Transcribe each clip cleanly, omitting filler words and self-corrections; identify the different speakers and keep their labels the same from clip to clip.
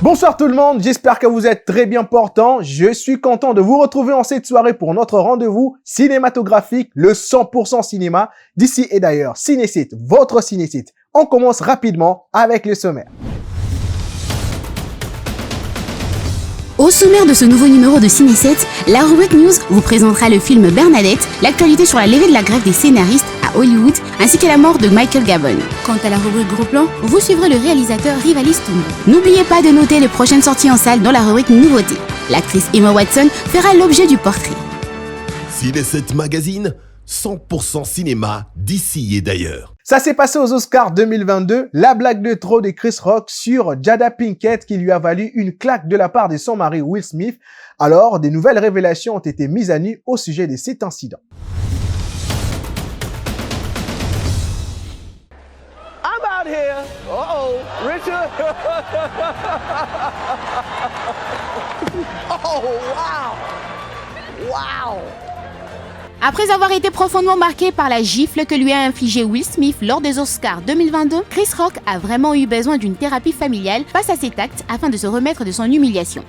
Speaker 1: Bonsoir tout le monde, j'espère que vous êtes très bien portants. Je suis content de vous retrouver en cette soirée pour notre rendez-vous cinématographique, le 100% cinéma, d'ici et d'ailleurs. Cinécite, votre cinécite. On commence rapidement avec le sommaire.
Speaker 2: Au sommaire de ce nouveau numéro de Ciné7, la rubrique News vous présentera le film Bernadette, l'actualité sur la levée de la grève des scénaristes à Hollywood, ainsi que la mort de Michael Gabon. Quant à la rubrique Gros Plan, vous suivrez le réalisateur Rivalis Tumbo. N'oubliez pas de noter les prochaines sorties en salle dans la rubrique Nouveautés. L'actrice Emma Watson fera l'objet du portrait.
Speaker 3: Ciné7 Magazine, 100% cinéma d'ici et d'ailleurs.
Speaker 1: Ça s'est passé aux Oscars 2022, la blague de trop de Chris Rock sur Jada Pinkett qui lui a valu une claque de la part de son mari Will Smith. Alors, des nouvelles révélations ont été mises à nu au sujet de cet incident.
Speaker 4: I'm out here. Uh-oh, Richard. Oh, wow. Wow.
Speaker 2: Après avoir été profondément marqué par la gifle que lui a infligée Will Smith lors des Oscars 2022, Chris Rock a vraiment eu besoin d'une thérapie familiale face à cet acte afin de se remettre de son humiliation.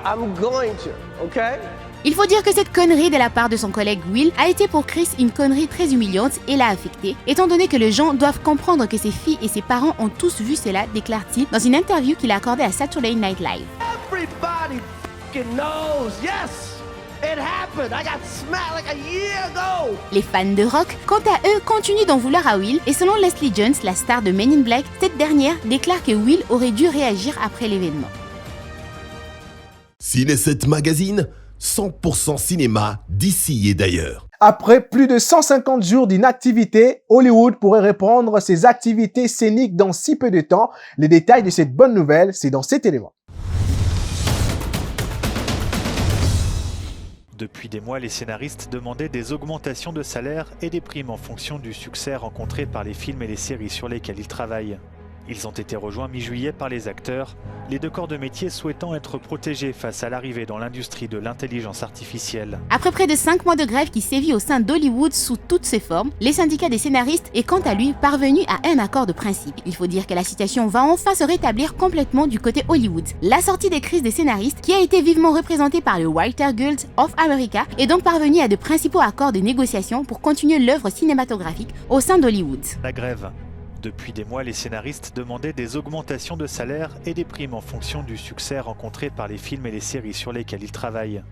Speaker 4: I'm going to, okay?
Speaker 2: Il faut dire que cette connerie de la part de son collègue Will a été pour Chris une connerie très humiliante et l'a affecté, étant donné que les gens doivent comprendre que ses filles et ses parents ont tous vu cela, déclare-t-il dans une interview qu'il a accordée à Saturday Night Live.
Speaker 4: Everybody fucking knows. Yes, it happened. I got smacked like a year ago.
Speaker 2: Les fans de rock, quant à eux, continuent d'en vouloir à Will et selon Leslie Jones, la star de Men in Black, cette dernière déclare que Will aurait dû réagir après l'événement.
Speaker 3: Ciné7 Magazine, 100% cinéma d'ici et d'ailleurs.
Speaker 1: Après plus de 150 jours d'inactivité, Hollywood pourrait reprendre ses activités scéniques dans si peu de temps. Les détails de cette bonne nouvelle, c'est dans cet élément.
Speaker 5: Depuis des mois, les scénaristes demandaient des augmentations de salaire et des primes en fonction du succès rencontré par les films et les séries sur lesquels ils travaillent. Ils ont été rejoints mi-juillet par les acteurs, les deux corps de métier souhaitant être protégés face à l'arrivée dans l'industrie de l'intelligence artificielle.
Speaker 2: Après près de 5 mois de grève qui sévit au sein d'Hollywood sous toutes ses formes, les syndicats des scénaristes est quant à lui parvenu à un accord de principe. Il faut dire que la situation va enfin se rétablir complètement du côté Hollywood. La sortie des crises des scénaristes, qui a été vivement représentée par le Writers Guild of America, est donc parvenue à de principaux accords de négociation pour continuer l'œuvre cinématographique au sein d'Hollywood.
Speaker 5: La grève. Depuis des mois, les scénaristes demandaient des augmentations de salaire et des primes en fonction du succès rencontré par les films et les séries sur lesquels ils travaillent.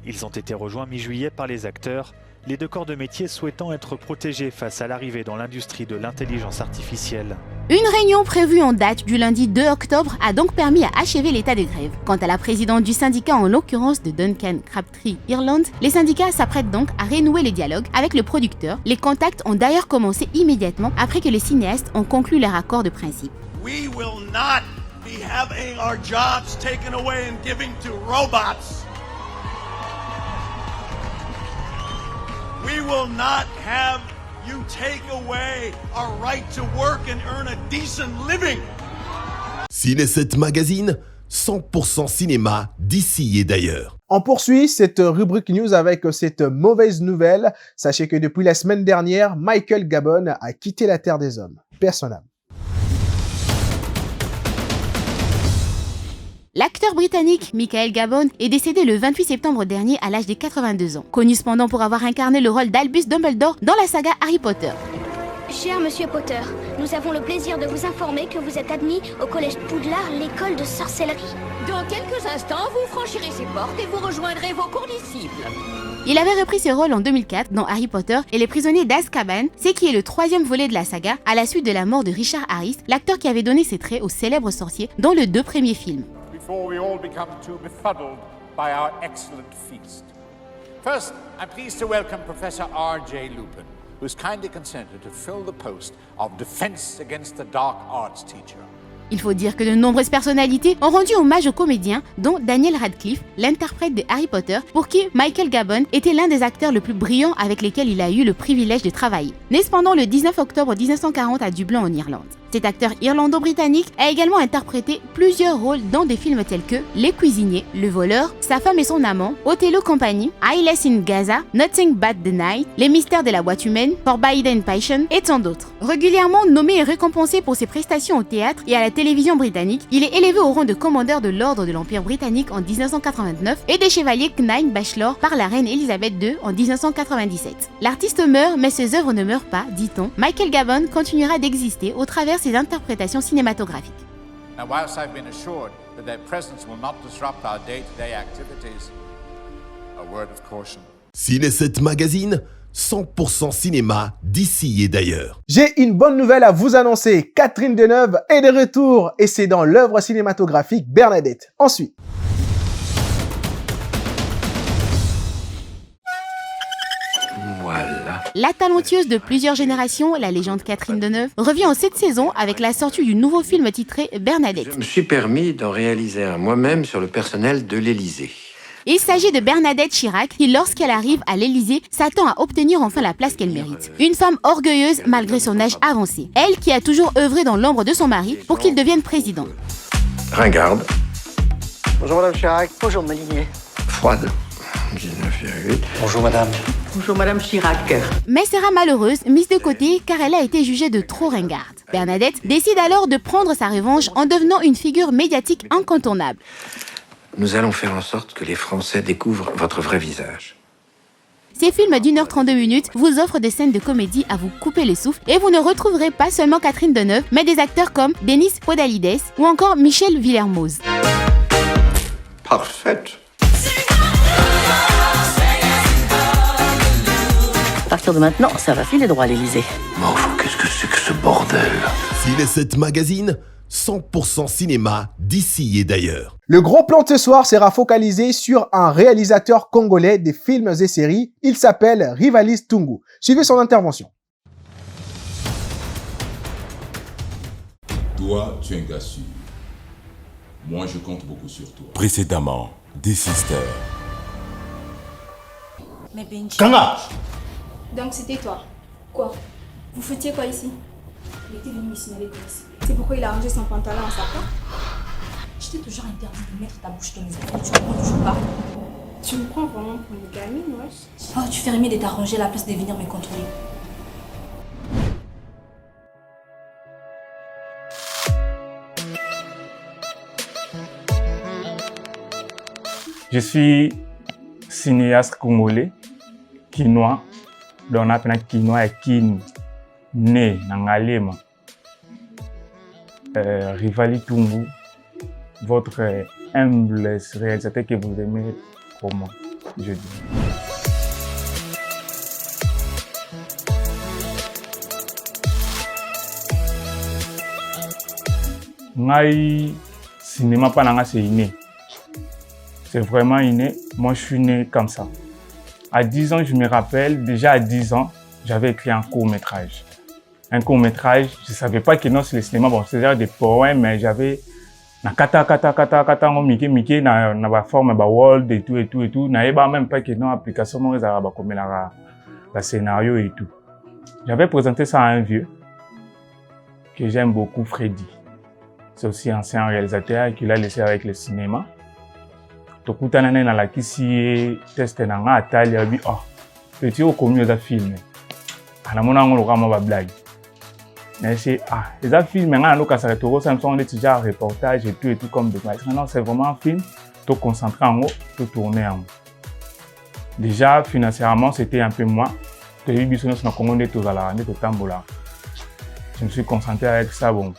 Speaker 5: Ils ont été rejoints mi-juillet par les acteurs, les deux corps de métier souhaitant être protégés face à l'arrivée dans l'industrie de l'intelligence artificielle.
Speaker 2: Une réunion prévue en date du lundi 2 octobre a donc permis à achever l'état de grève. Quant à la présidente du syndicat, en l'occurrence de Duncan Crabtree Ireland, les syndicats s'apprêtent donc à renouer les dialogues avec le producteur. Les contacts ont d'ailleurs commencé immédiatement après que les cinéastes ont conclu leur accord de principe.
Speaker 6: We will not be having our jobs taken away and giving to robots. We will not have you take away our right to work and earn a decent living.
Speaker 3: Ciné7 Magazine, 100% cinéma d'ici et d'ailleurs.
Speaker 1: On poursuit cette rubrique news avec cette mauvaise nouvelle. Sachez que depuis la semaine dernière, Michael Gabon a quitté la Terre des Hommes. Personnel.
Speaker 2: L'acteur britannique Michael Gabon est décédé le 28 septembre dernier à l'âge de 82 ans, connu cependant pour avoir incarné le rôle d'Albus Dumbledore dans la saga Harry Potter.
Speaker 7: Cher Monsieur Potter, nous avons le plaisir de vous informer que vous êtes admis au collège Poudlard, l'école de sorcellerie.
Speaker 8: Dans quelques instants, vous franchirez ces portes et vous rejoindrez vos condisciples.
Speaker 2: Il avait repris ce rôle en 2004 dans Harry Potter et les prisonniers d'Azkaban, ce qui est le 3e volet de la saga, à la suite de la mort de Richard Harris, l'acteur qui avait donné ses traits au célèbre sorcier dans les 2 premiers films.
Speaker 9: Before we all become too befuddled by our excellent feast. First, I'm pleased to welcome Professor R.J. Lupin, who has kindly consented to fill the post of Defense Against the Dark Arts teacher.
Speaker 2: Il faut dire que de nombreuses personnalités ont rendu hommage aux comédiens, dont Daniel Radcliffe, l'interprète de Harry Potter, pour qui Michael Gabon était l'un des acteurs les plus brillants avec lesquels il a eu le privilège de travailler. Né cependant le 19 octobre 1940 à Dublin en Irlande. Cet acteur irlando-britannique a également interprété plusieurs rôles dans des films tels que Les Cuisiniers, Le Voleur, Sa femme et son amant, Othello Company, Eyeless in Gaza, Nothing But the Night, Les Mystères de la boîte humaine, Forbidden Passion et tant d'autres. Régulièrement nommé et récompensé pour ses prestations au théâtre et à la télévision britannique, il est élevé au rang de commandeur de l'ordre de l'Empire britannique en 1989 et des chevaliers Knight Bachelor par la reine Elisabeth II en 1997. L'artiste meurt, mais ses œuvres ne meurent pas, dit-on. Michael Gabon continuera d'exister au travers ses interprétations cinématographiques.
Speaker 9: Now, whilst I've been assured that their presence will not disrupt our day-to-day activities, a word of caution.
Speaker 3: Ciné7 Magazine, 100% cinéma d'ici et d'ailleurs.
Speaker 1: J'ai une bonne nouvelle à vous annoncer. Catherine Deneuve est de retour et c'est dans l'œuvre cinématographique Bernadette. Ensuite.
Speaker 10: Voilà.
Speaker 2: La talentueuse de plusieurs générations, la légende Catherine Deneuve, revient en cette saison avec la sortie du nouveau film titré Bernadette.
Speaker 10: Je me suis permis d'en réaliser un moi-même sur le personnel de l'Élysée.
Speaker 2: Il s'agit de Bernadette Chirac qui, lorsqu'elle arrive à l'Élysée, s'attend à obtenir enfin la place qu'elle mérite. Une femme orgueilleuse malgré son âge avancé. Elle qui a toujours œuvré dans l'ombre de son mari pour qu'il devienne président.
Speaker 10: Ringarde.
Speaker 4: Bonjour Madame Chirac. Bonjour Malinier.
Speaker 10: Froide. 19,8.
Speaker 11: Bonjour madame. Bonjour madame Chirac.
Speaker 2: Mais sera malheureuse, mise de côté car elle a été jugée de trop ringarde. Bernadette décide alors de prendre sa revanche en devenant une figure médiatique incontournable.
Speaker 10: Nous allons faire en sorte que les Français découvrent votre vrai visage.
Speaker 2: Ces films d'1h32 vous offrent des scènes de comédie à vous couper les souffles et vous ne retrouverez pas seulement Catherine Deneuve, mais des acteurs comme Denis Podalides ou encore Michel Villermoz.
Speaker 10: Parfaite.
Speaker 11: À partir de maintenant, ça va filer droit à l'Élysée.
Speaker 10: Mais enfin, qu'est-ce que c'est que ce bordel?
Speaker 3: Ciné7 Magazine, 100% cinéma d'ici et d'ailleurs.
Speaker 1: Le gros plan de ce soir sera focalisé sur un réalisateur congolais des films et séries. Il s'appelle Rivalis Tungu. Suivez son intervention.
Speaker 12: Toi, tu es un gars sûr. Moi, je compte beaucoup sur toi.
Speaker 13: Précédemment, des sisters.
Speaker 14: Mais Benji...
Speaker 15: Kanga!
Speaker 14: Donc c'était toi. Quoi? Vous foutiez quoi ici? Il était venu me signaler comme ici. C'est pourquoi il a rangé son pantalon en sa part? Je t'ai toujours interdit de mettre ta bouche dans mes affaires. Tu comprends toujours pas? Tu me prends vraiment pour une gamine, wesh? Oh, tu ferais mieux de t'arranger à la place de venir me contrôler.
Speaker 16: Je suis cinéaste congolais, quinois, dont on appelle quinois et kin, né dans Ngalema. Rivalis Tungu, votre humble réalisateur que vous aimez comment, je dis. Ngai cinéma pas nanga c'est inné. C'est vraiment inné. Moi je suis né comme ça. À 10 ans, je me rappelle, déjà à 10 ans, j'avais écrit un court-métrage. Un court-métrage, je ne savais pas que non, c'est le cinéma, bon, c'était des poèmes, mais j'avais na kata, miki, na ba forme, ba world, et tout. Na eba même pas que non, application, non, ils avaient comme la scénario et tout. J'avais présenté ça à un vieux, que j'aime beaucoup, Freddy. C'est aussi un ancien réalisateur qui l'a laissé avec le cinéma. Tokutana na la kisi test na nga atali abi oh petit au commun za film ana mona ngolo kama ba blague mais c'est les films nga ndo kasara to ça me sont des déjà reportage et tout comme de non c'est vraiment un film to concentrer en haut to tourner en haut. Déjà financièrement c'était un peu moins que les business na Congo de tous à la de tambola. Je me suis concentré avec ça bon.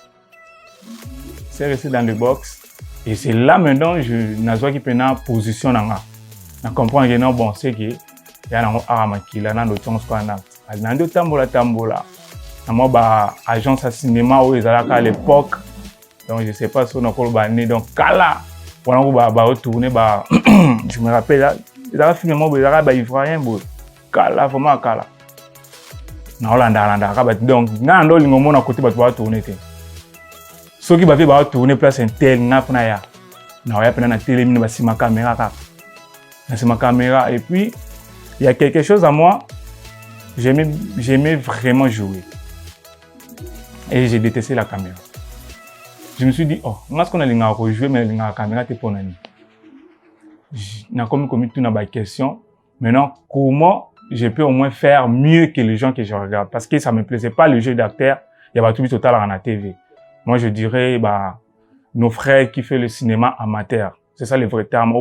Speaker 16: C'est resté dans le box. Et c'est là maintenant je n'ai qui prend position là. Je comprends que non bon c'est que il y a un aramakila dans le temps qu'on a. Dans le tambola. Moi bah agence à cinéma où ils allaient à l'époque. Donc je sais pas si on a encore banné donc kala. Voilà on va retourner bah je me rappelle là ils avaient filmé moi ils avaient ivoirien bon kala vraiment kala. Na Hollanda donc ngando lingomo na côté bato ba tourner te. Ceux qui va tourner place intel na ya na télé na basima caméra et puis il y a quelque chose à moi j'aimais vraiment jouer Et j'ai détesté la caméra. Je me suis dit, oh, on a ce qu'on a rejoué, mais la caméra t'es pour nani. On a commis tout dans ma question. Maintenant, comment je peux au moins faire mieux que les gens que je regarde? Parce que ça me plaisait pas le jeu d'acteur. Il y avait tout total à la TV. Moi, je dirais, nos frères qui font le cinéma amateur. C'est ça le vrai terme.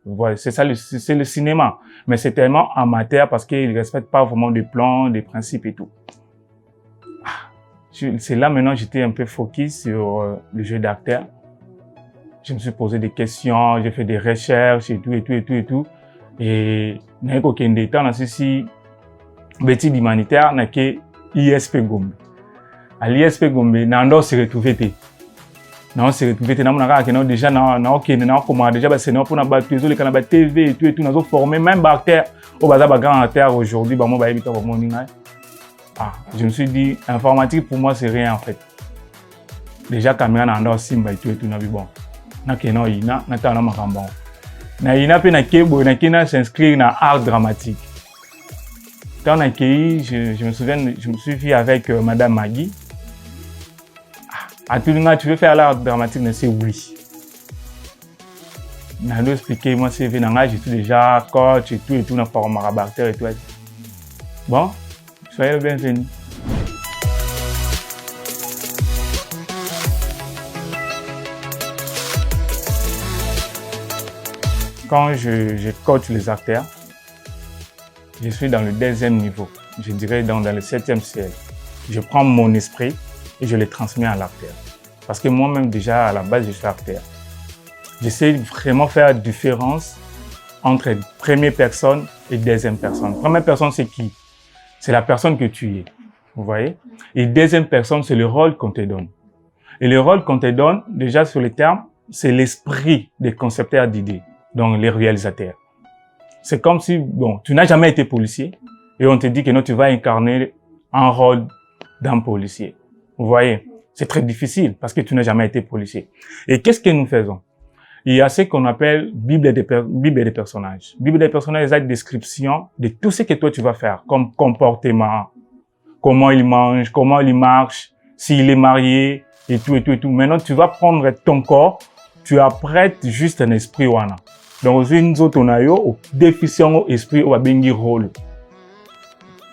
Speaker 16: Voilà, c'est ça, c'est le cinéma. Mais c'est tellement amateur parce qu'ils ne respectent pas vraiment des plans, des principes et tout. C'est là maintenant j'étais un peu focus sur le jeu d'acteur. Je me suis posé des questions, j'ai fait des recherches et tout. Et n'a aucun détail dans ceci. Bêtise humanitaire n'a que ISP Gombe. À l'ISP Gombe, n'a se retrouvé. Non, c'est retrouvé. Déjà, déjà, c'est non pour nous battre les canaux TV et tout. Nous avons formé même acteurs au bazar grand acteur aujourd'hui. Je me suis dit, informatique pour moi c'est rien en fait. Déjà caméra n'a pas simba et tout bon. Na keno ina na ta na makambon. Na ina pe na kebo na kina s'inscrire dans art dramatique. Quand on a accueilli, je me souviens, je me suis vu avec Madame Maggie. À tout le monde, tu veux faire l'art dramatique, mais c'est oui. N'a pas expliqué, moi c'est venu, j'ai tout déjà coach et tout, na forme acteur et tout. Bon. Soyez le bienvenu. Quand je coach les acteurs, je suis dans le 2e niveau, je dirais dans le 7e ciel. Je prends mon esprit et je le transmets à l'acteur. Parce que moi-même déjà à la base je suis acteur. J'essaie vraiment faire la différence entre première personne et 2e personne. Première personne c'est qui? C'est la personne que tu es, vous voyez. Et 2e personne, c'est le rôle qu'on te donne. Et le rôle qu'on te donne, déjà sur les termes, c'est l'esprit des concepteurs d'idées, donc les réalisateurs. C'est comme si, bon, tu n'as jamais été policier et on te dit que non, tu vas incarner un rôle d'un policier. Vous voyez, c'est très difficile parce que tu n'as jamais été policier. Et qu'est-ce que nous faisons? Il y a ce qu'on appelle Bible des personnages. Bible des personnages, c'est la description de tout ce que toi tu vas faire, comme comportement, comment il mange, comment il marche, s'il est marié, et tout. Maintenant, tu vas prendre ton corps, tu apprêtes juste un esprit wana. Donc, une autre on a eu, déficient esprit, ou bengi rôle.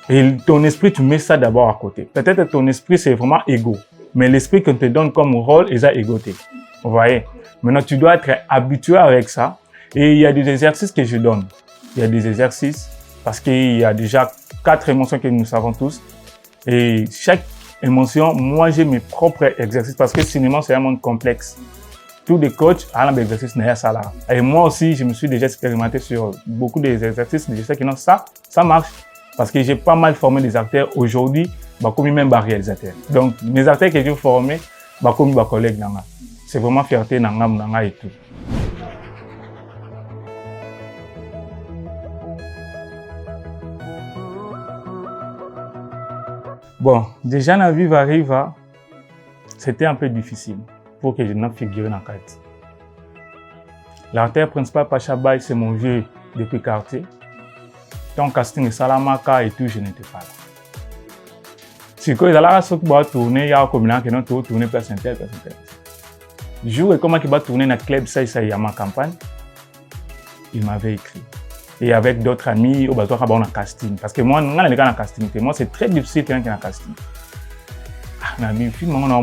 Speaker 16: Et ton esprit, tu mets ça d'abord à côté. Peut-être que ton esprit, c'est vraiment égo. Mais l'esprit qu'on te donne comme rôle, est à égoté. Vous voyez? Maintenant, tu dois être habitué avec ça. Et il y a des exercices que je donne. Il y a des exercices parce qu'il y a déjà 4 émotions que nous savons tous. Et chaque émotion, moi, j'ai mes propres exercices parce que le cinéma, c'est un monde complexe. Tous les coachs ont un exercice derrière ça là. Et moi aussi, je me suis déjà expérimenté sur beaucoup d'exercices. Je sais que non, ça marche. Parce que j'ai pas mal formé des acteurs aujourd'hui, comme même des réalisateurs. Donc, mes acteurs que j'ai formés, comme mes collègues. C'est vraiment fierté nanga et tout. Bon, déjà dans Viva Riva, c'était un peu difficile pour que je n'en figure dans la carte. L'acteur principal Pacha Bay, c'est mon vieux depuis le quartier. Donc, casting de Salamaka et tout, je n'étais pas là. Si quand ils allaient tourner, il y a un combinant qui n'a pas tourné personne tel. Le jour où il va tourner dans le club, ça y a ma campagne, il m'avait écrit. Et avec d'autres amis, on va faire un casting. Parce que moi, je suis dans casting. Moi, c'est très difficile qu'il y ait un casting. Le film, on a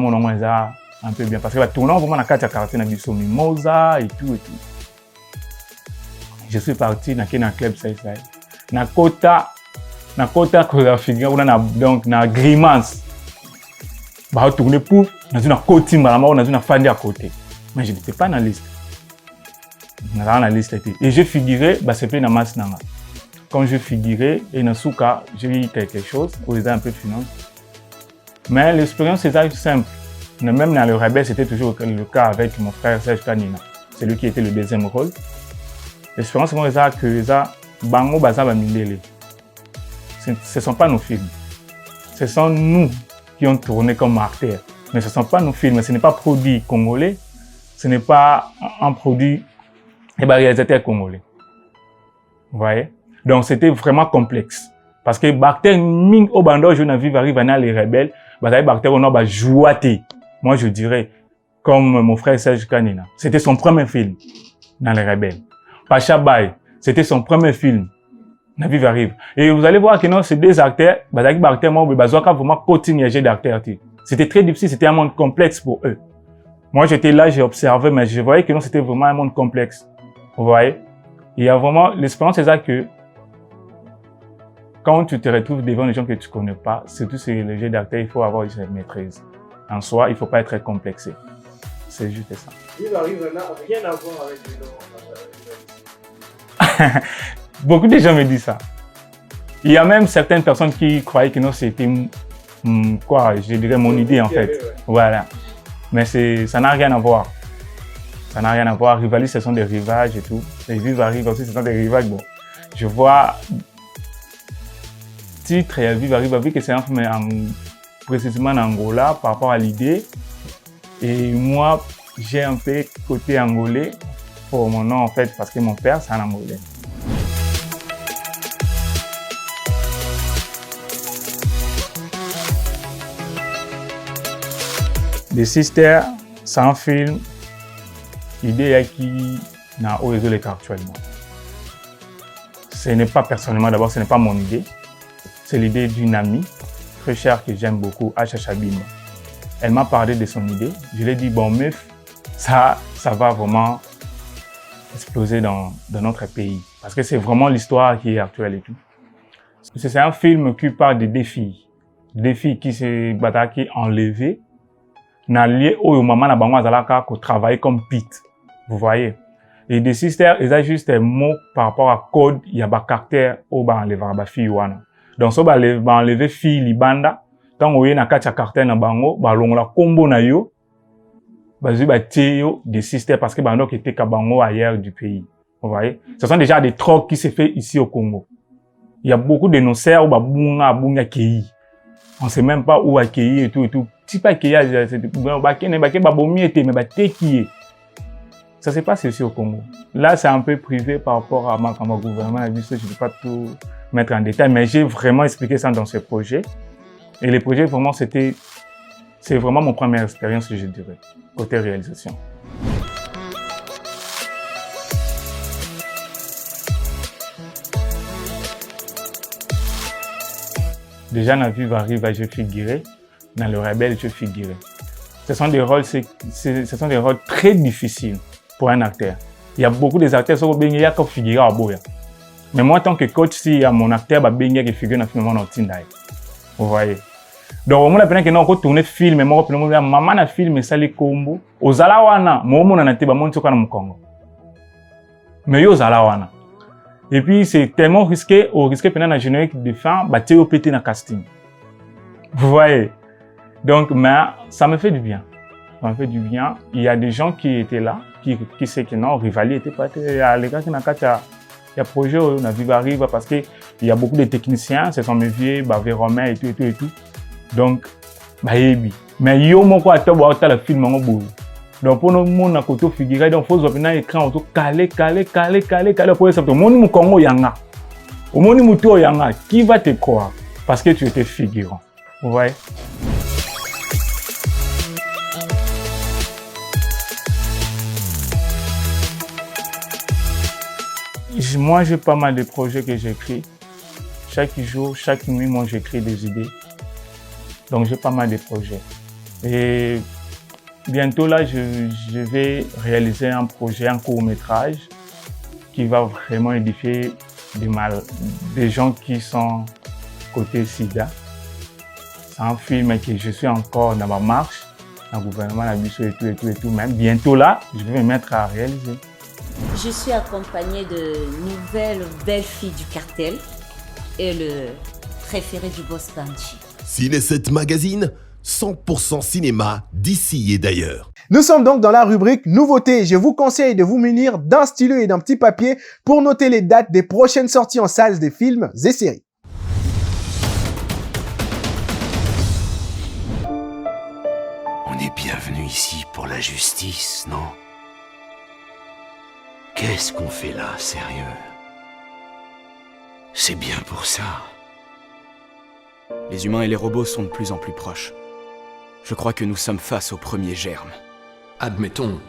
Speaker 16: un peu bien. Parce que tourner vraiment dans la carte à quartier, on a Mimosa et tout. Je suis parti dans le club, ça y est. Dans le côté chorégraphique, on a donc na grimace. Bah tourner pour dans une côté malama dans une fan à côté. Mais je n'étais pas dans la liste. Dans la liste et j'ai figuré bah c'est pas dans masse nanga. Quand je figurais et dans ce cas, j'ai eu quelque chose où ils ont un peu de finance. Mais l'expérience était simple. Même dans le rebelle, c'était toujours le cas avec mon frère Serge Kanina. C'est lui qui était le 2e rôle. L'expérience c'est que ça bango bazaba mindele. Ce ne sont pas nos films. Ce sont nous qui ont tourné comme acteurs. Mais ce ne sont pas nos films. Ce n'est pas produit congolais. Ce n'est pas un produit réalisateur congolais. Vous voyez? Donc c'était vraiment complexe. Parce que l'acteur Ming Obando, je n'ai vu arriver dans les rebelles. Moi, je dirais, comme mon frère Serge Kanina, c'était son premier film dans Les Rebelles. Pacha Bay, c'était son premier film. La vie arrive. Et vous allez voir que non, c'est des acteurs, vraiment coaching d'acteurs. C'était très difficile, c'était un monde complexe pour eux. Moi, j'étais là, j'ai observé, mais je voyais que non, c'était vraiment un monde complexe. Vous voyez? Il y a vraiment, l'expérience, c'est ça que, quand tu te retrouves devant des gens que tu connais pas, surtout sur le jeu d'acteur, il faut avoir une maîtrise. En soi, il faut pas être très complexé. C'est juste ça.
Speaker 1: Il arrive n'a rien à voir avec le
Speaker 16: Beaucoup de gens me disent ça. Il y a même certaines personnes qui croyaient que non, c'était quoi, je dirais mon idée en fait. Ouais. Voilà. Mais ça n'a rien à voir. Ça n'a rien à voir. Rivalis, ce sont des rivages et tout. Les Vives arrivent aussi, ce sont des rivages. Bon, je vois titre et Vive arrive avec que c'est un film précisément en Angola par rapport à l'idée. Et moi, j'ai un peu côté angolais pour mon nom en fait, parce que mon père, c'est un Angolais. The Sister, c'est un film, l'idée qui n'a pas résolu actuellement. Ce n'est pas personnellement, d'abord, ce n'est pas mon idée. C'est l'idée d'une amie très chère que j'aime beaucoup, Acha Chabima. Elle m'a parlé de son idée. Je lui ai dit, bon, meuf, ça va vraiment exploser dans notre pays. Parce que c'est vraiment l'histoire qui est actuelle et tout. C'est un film qui parle de deux filles. Des filles qui se battent, qui enlevées. Na lié au maman na bango azalaka ko travailler comme pit. Vous voyez? Et des sisters, ils ont juste un mot par rapport à code, il y a ba caractère au ba enlever ba fille wana. Donc so ba enlever fille libanda, tant oye na kacha caractère na bango, ba longola combo na yo. Ba zi ba tio des sisters parce que ba ndok était ka bango ailleurs du pays. Vous voyez? Ce sont déjà des trocs qui se fait ici au Congo. Il y a beaucoup de nos sœurs ou ba bunga kei. On sait même pas où accueillir et tout et tout. Si pas qu'il y a ça se passe ici au Congo. Là, c'est un peu privé par rapport à mon gouvernement. Je ne peux pas tout mettre en détail, mais j'ai vraiment expliqué ça dans ce projet. Et le projet, vraiment, c'est vraiment mon première expérience, je dirais, côté réalisation. Déjà, dans Vive arrive, je figurais. Dans Le Rebelle, je figurais. Ce sont des rôles très difficiles pour un acteur. Il y a beaucoup d'acteurs qui sont figurés à Boya. Mais moi, en tant que coach, si mon acteur qui figure dans le film, vous voyez. Donc, au moment où on a tourné film, maman a filmé ça les combo. Aux Zalawana, moi, on a été au Congo. Mais aux Zalawana. Et puis, c'est tellement risqué, au risque pendant la générique de fin, tu es pété dans le casting. Vous voyez. Donc, mais ça me fait du bien. Ça me fait du bien. Il y a des gens qui étaient là, qui sait que non, Rivali était pas, les gars qui n'ont pas, il y a projet, on a Vive arrive parce que il y a beaucoup de techniciens, ce sont mes vieux, Romain et tout. Donc, mais yo, mon quoi, tu as le film en bout. Donc, pour nous, on a côté figuré, donc, il faut que l'écran auto calé, pour ça. Au monde du Congo, yanga. Au monde du Congo, yanga. Qui va te croire? Parce que tu étais figurant. Vous voyez? Moi, j'ai pas mal de projets que j'écris. Chaque jour, chaque nuit, moi, j'écris des idées. Donc, j'ai pas mal de projets. Et bientôt, là, je vais réaliser un projet, un court-métrage qui va vraiment édifier des gens qui sont côté SIDA. C'est un film que je suis encore dans ma marche, dans le gouvernement, la mission et tout. Même bientôt, là, je vais me mettre à réaliser.
Speaker 8: Je suis accompagnée de nouvelles belles filles du cartel et le préféré du boss Banchi.
Speaker 3: Ciné7 Magazine, 100% cinéma d'ici et d'ailleurs.
Speaker 1: Nous sommes donc dans la rubrique nouveautés. Je vous conseille de vous munir d'un stylo et d'un petit papier pour noter les dates des prochaines sorties en salles des films et séries.
Speaker 15: On est bienvenu ici pour la justice, non? Qu'est-ce qu'on fait là, sérieux? C'est bien pour ça.
Speaker 17: Les humains et les robots sont de plus en plus proches. Je crois que nous sommes face au premier germe.
Speaker 15: Admettons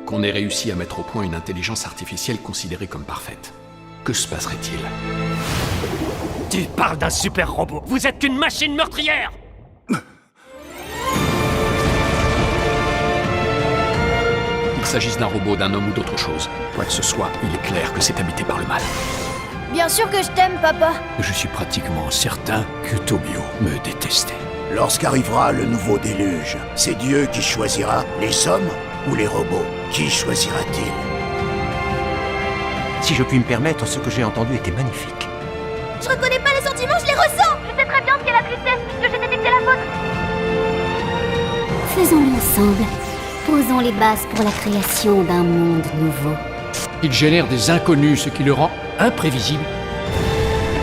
Speaker 15: qu'on ait réussi à mettre au point une intelligence artificielle considérée comme parfaite. Que se passerait-il?
Speaker 18: Tu parles d'un super robot. Vous êtes qu'une machine meurtrière.
Speaker 15: Qu'il s'agisse d'un robot, d'un homme ou d'autre chose, quoi que ce soit, il est clair que c'est habité par le mal.
Speaker 7: Bien sûr que je t'aime, papa.
Speaker 15: Je suis pratiquement certain que Tobio me détestait.
Speaker 19: Lorsqu'arrivera le nouveau déluge, c'est Dieu qui choisira les hommes ou les robots. Qui choisira-t-il?
Speaker 18: Si je puis me permettre, ce que j'ai entendu était magnifique.
Speaker 7: Je reconnais pas les sentiments, je les ressens. Je sais très bien ce qu'est la tristesse puisque j'ai détecté la vôtre. Faisons-le ensemble. Posons les bases pour la création d'un monde nouveau.
Speaker 15: Il génère des inconnus, ce qui le rend imprévisible.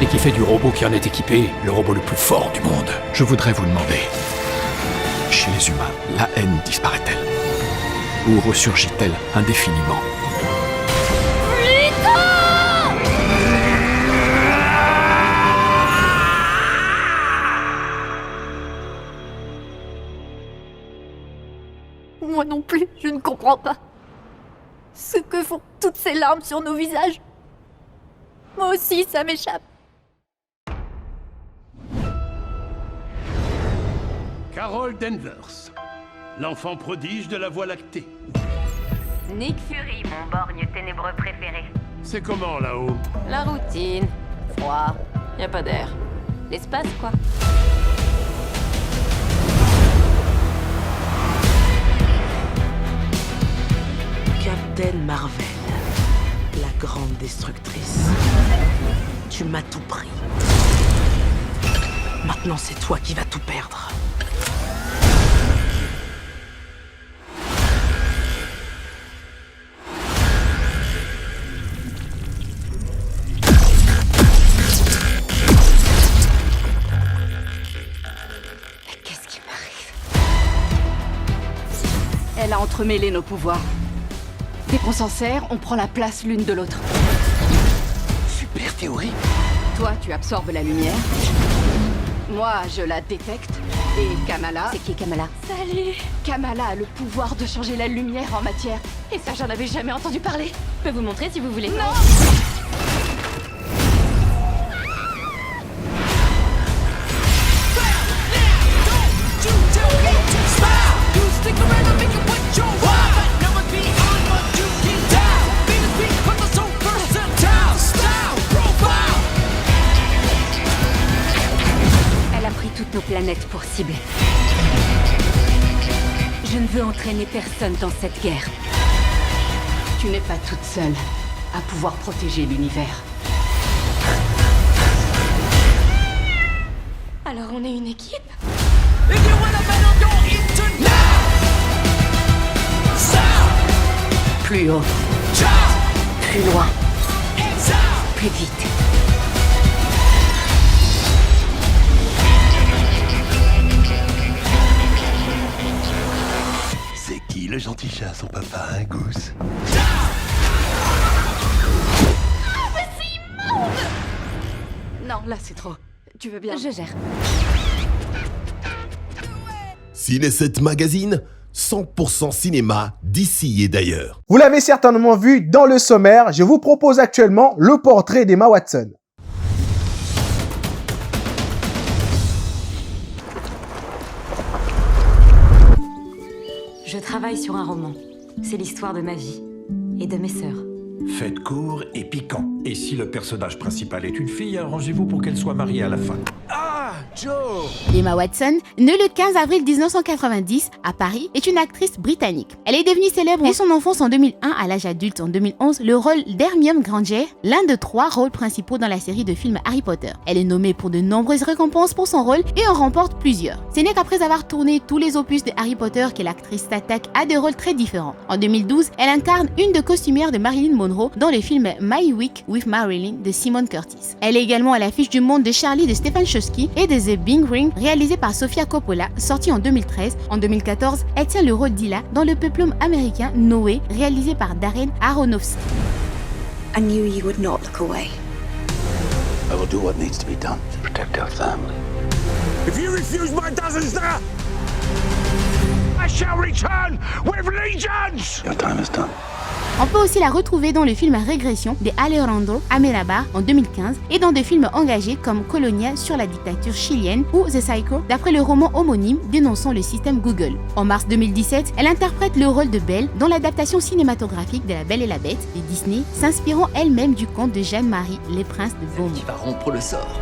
Speaker 15: Et qui fait du robot qui en est équipé le robot le plus fort du monde. Je voudrais vous demander, chez les humains, la haine disparaît-elle? Ou ressurgit-elle indéfiniment?
Speaker 20: Moi non plus, je ne comprends pas. Ce que font toutes ces larmes sur nos visages. Moi aussi, ça m'échappe.
Speaker 21: Carol Danvers, l'enfant prodige de la Voie lactée.
Speaker 22: Nick Fury, mon borgne ténébreux préféré.
Speaker 21: C'est comment là-haut?
Speaker 22: La routine. Froid. Y a pas d'air. L'espace, quoi.
Speaker 23: Captain Marvel, la grande destructrice. Tu m'as tout pris. Maintenant, c'est toi qui vas tout perdre.
Speaker 22: Qu'est-ce qui m'arrive? Elle a entremêlé nos pouvoirs. Dès qu'on s'en sert, on prend la place l'une de l'autre.
Speaker 19: Super théorie.
Speaker 22: Toi, tu absorbes la lumière. Moi, je la détecte. Et Kamala... C'est qui Kamala? Salut! Kamala a le pouvoir de changer la lumière en matière. Et ça, j'en avais jamais entendu parler. Je peux vous montrer si vous voulez.
Speaker 20: Non!
Speaker 22: Toutes nos planètes pour cible. Je ne veux entraîner personne dans cette guerre. Tu n'es pas toute seule à pouvoir protéger l'univers.
Speaker 20: Alors on est une équipe?
Speaker 22: Plus haut. Plus loin. Plus vite.
Speaker 19: C'est qui le gentil chat, son papa, hein, Goose?
Speaker 20: Mais c'est immonde!
Speaker 22: Non, là c'est trop. Tu veux bien? Je gère.
Speaker 3: Ciné7 Magazine, 100% cinéma d'ici et d'ailleurs.
Speaker 1: Vous l'avez certainement vu dans le sommaire, je vous propose actuellement le portrait d'Emma Watson.
Speaker 22: Je travaille sur un roman. C'est l'histoire de ma vie et de mes sœurs.
Speaker 24: Faites court et piquant. Et si le personnage principal est une fille, arrangez-vous pour qu'elle soit mariée à la fin.
Speaker 17: Ah, Joe!
Speaker 2: Emma Watson, née le 15 avril 1990 à Paris, est une actrice britannique. Elle est devenue célèbre dès son enfance en 2001 à l'âge adulte en 2011, le rôle d'Hermione Granger, l'un de 3 rôles principaux dans la série de films Harry Potter. Elle est nommée pour de nombreuses récompenses pour son rôle et en remporte plusieurs. Ce n'est qu'après avoir tourné tous les opus de Harry Potter que l'actrice s'attaque à des rôles très différents. En 2012, elle incarne une des costumières de Marilyn Monroe dans le film My Week with Marilyn de Simon Curtis. Elle est également à l'affiche du Monde de Charlie de Stephen Chbosky et de The Big Ring réalisé par Sofia Coppola, sorti en 2013. En 2014, elle tient le rôle d'Hila dans le péplum américain Noé, réalisé par Darren Aronofsky.
Speaker 25: I knew you would not look away.
Speaker 19: I will do what needs to be done to protect our family.
Speaker 24: If you refuse my dozen, sir,
Speaker 21: I shall return with legions!
Speaker 10: Your time is done.
Speaker 2: On peut aussi la retrouver dans le film Régression de Alejandro Amenábar en 2015 et dans des films engagés comme Colonia sur la dictature chilienne ou The Psycho d'après le roman homonyme dénonçant le système Google. En mars 2017, elle interprète le rôle de Belle dans l'adaptation cinématographique de La Belle et la Bête de Disney, s'inspirant elle-même du conte de Jeanne-Marie, Les Princes de Beaumont.
Speaker 23: Tu vas rompre le sort.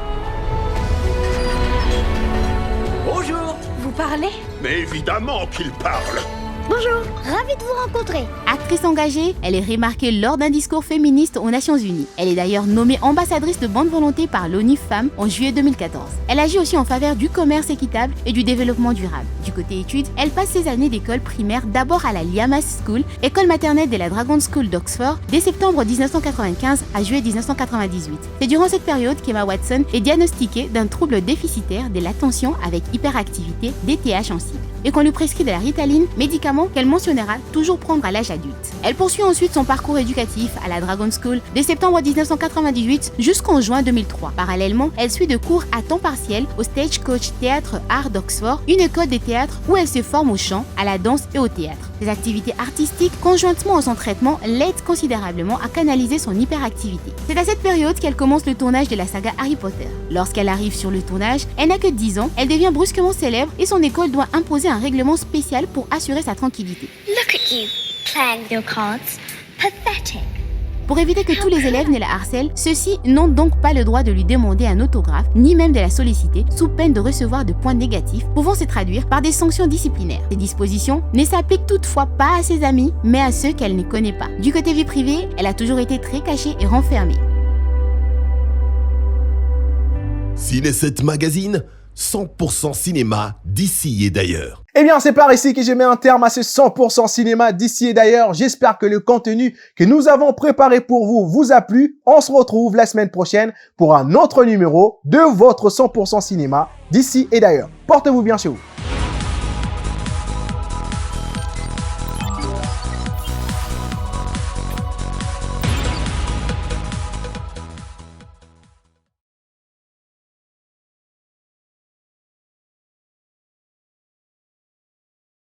Speaker 22: Bonjour. Vous parlez?
Speaker 21: Mais évidemment qu'il parle!
Speaker 7: Bonjour, ravi de vous rencontrer.
Speaker 2: Actrice engagée, elle est remarquée lors d'un discours féministe aux Nations Unies. Elle est d'ailleurs nommée ambassadrice de bonne volonté par l'ONU Femmes en juillet 2014. Elle agit aussi en faveur du commerce équitable et du développement durable. Du côté études, elle passe ses années d'école primaire d'abord à la Liamas School, école maternelle de la Dragon School d'Oxford, dès septembre 1995 à juillet 1998. C'est durant cette période qu'Emma Watson est diagnostiquée d'un trouble déficitaire de l'attention avec hyperactivité, DTH en cible, et qu'on lui prescrit de la Ritaline, médicament qu'elle mentionnera toujours prendre à l'âge adulte. Elle poursuit ensuite son parcours éducatif à la Dragon School dès septembre 1998 jusqu'en juin 2003. Parallèlement, elle suit de cours à temps partiel au Stagecoach Théâtre Art d'Oxford, une école de théâtre où elle se forme au chant, à la danse et au théâtre. Ses activités artistiques, conjointement à son traitement, l'aident considérablement à canaliser son hyperactivité. C'est à cette période qu'elle commence le tournage de la saga Harry Potter. Lorsqu'elle arrive sur le tournage, elle n'a que 10 ans, elle devient brusquement célèbre et son école doit imposer un règlement spécial pour assurer sa tranquillité.
Speaker 7: Look at you, playing your cards. Pathetic.
Speaker 2: Pour éviter que tous les élèves ne la harcèlent, ceux-ci n'ont donc pas le droit de lui demander un autographe, ni même de la solliciter, sous peine de recevoir de points négatifs, pouvant se traduire par des sanctions disciplinaires. Ces dispositions ne s'appliquent toutefois pas à ses amis, mais à ceux qu'elle ne connaît pas. Du côté vie privée, elle a toujours été très cachée et renfermée.
Speaker 3: Ciné7 Magazine, 100% cinéma d'ici et d'ailleurs.
Speaker 1: Eh bien, c'est par ici que je mets un terme à ce 100% cinéma d'ici et d'ailleurs. J'espère que le contenu que nous avons préparé pour vous vous a plu. On se retrouve la semaine prochaine pour un autre numéro de votre 100% cinéma d'ici et d'ailleurs. Portez-vous bien chez vous.